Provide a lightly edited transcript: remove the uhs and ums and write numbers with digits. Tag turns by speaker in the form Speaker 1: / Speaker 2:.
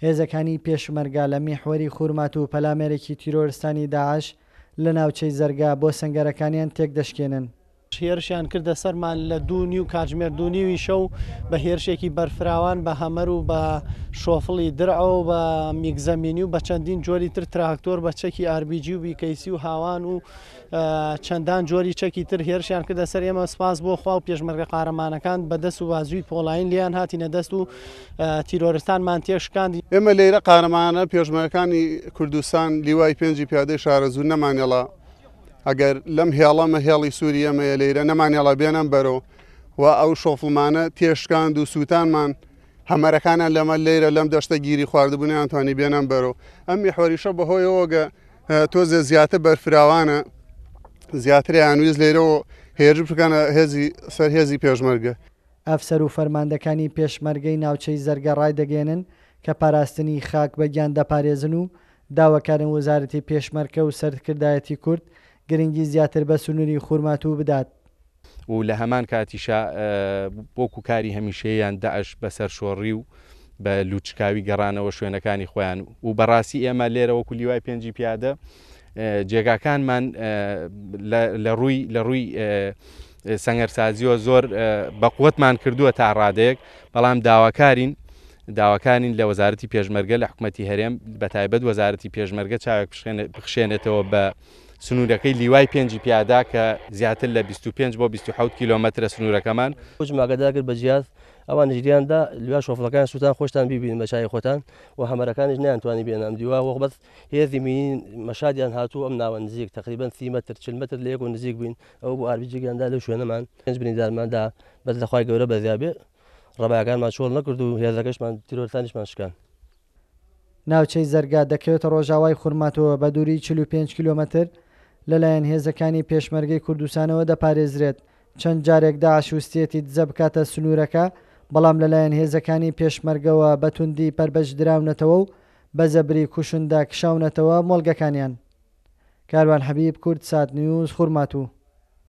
Speaker 1: هێزەکانی پێشمەرگا لە میحوەری خورمات و پەلامێرێکی تیرۆرستانی داعش لە ناوچەی زەرگا بۆ سەنگەرەکانیان تێک دەشکێنن.
Speaker 2: هێرشیان کردە سەرمان لە 2 کاتژمێر 2 شەو بە هێرشێکی بەرفراوان بە هەمەر و بە شۆفڵی درع و بە میگزەمینی و بە چەندین جۆری تر تراکتۆر بە چەکی ئاربیجی و بیکەیسی و هاوان و چەندان جۆری چەکی تر هێرشیان کردە سەر ئێمە. سپاس بۆ خوا و پێشمەرگە قارەمانەکان بەدەست و بازووی پۆڵین لیان هاتینە دەست و تیرۆرستانمان تێشکاندی.
Speaker 3: ئێمە لێرە قارەمانە پێشمەرگەکانی کوردستان لیوای 5 پیادەی شارەزوو نەمانێڵە ئەگەر لەم هێڵەمە هێڵی سووری ئەمەیە لێرە نەمانێڵە بێنم بەرەوە و ئەو شۆفڵمانە تێشکاند و سووتانمان هەمەرەکانیان لەمە لێرە لەم دەشتە گیری خواردبوونیان توانی بێنم بەرەوە. ئەم میحوەریشە بەهۆیەوەگە تۆزێ زیاتر بەرفراوانە زیاتریان ویست لێرەوە هێرش بکەنە سەرهێزی پێشمەرگە.
Speaker 1: ئەفسەر و فەرماندەکانی پێشمەرگەی ناوچەی زەرگە ڕای دەگەێنن کە پاراستنی خاک بەگیان دەپارێزن و داواکارن وەزارەتی پێشمەرگە و سەرکردایەتی کورد گرنگی زیاتر بە سنووری خورمات و بدات.
Speaker 4: و لە هەمان کاتیشا بۆکو کاری هەمیشەیان داعش بەسەر شۆڕی و بە لوچکاوی گەڕانەوە شوێنەکانی خۆیان و بەڕاستی ئێمە لێرە وەکو لیوای 5 پیادە جێگاکانمان لە ڕووی سەنگەرسازیەوە زۆر بەقووەتمان کردووە تا ڕادەیەک، بەڵام داواکارین لە وەزارەتی پێشمەرگە لە حکوومەتی هەرێم بەتایبەت وەزارەتی پێشمەرگە چاوێک بخشێنێتەوە بە سنوورەکەی لیوای 5 پیادا کە زیاتر لە 25 بۆ 27 کیلۆمەترە سنوورەکەمان.
Speaker 5: ماگەداگر بە جیاز ئەوان نژدیاندا لوا شۆفڵەکان سووتان خۆشتان بیبین بە چای خۆتان و هەمەرەکانیش نەیانتوانی بێنام دیوە وەخبەت هێزی مین مەشادیان هاتوو ئەم ناوە نزیک تقریبان 30 متر 40 متر لە یەک و نزیک بووین ئەو بۆ ئاربیجێکیاندا لەو شوێنەمان پێنج بریندارماندا بەس لەخوای گەورە بەزیابێ ڕەبایەکانمان شۆڵ نەکرد و هێزەکەشمان تیرۆرستانیشمان شکان.
Speaker 1: ناوچەی زەرگا دەکەوێتە ڕۆژاوای خورماتەوە بە دووری 45 کیلۆمەتر لەلایەن هێزەکانی پێشمەرگەی کوردستانەوە دەپارێزرێت. چەند جارێک داعش وستێتی دزە بکاتە سنوورەکە، بەڵام لەلایەن هێزەکانی پێشمەرگەوە بەتوندی پەربەش دراونەتەوە و بە زەبری کوشندا کشاونەتەوە مۆڵگەکانیان. کاروان حەبیب، کورد سات نیوز، خورماتوو.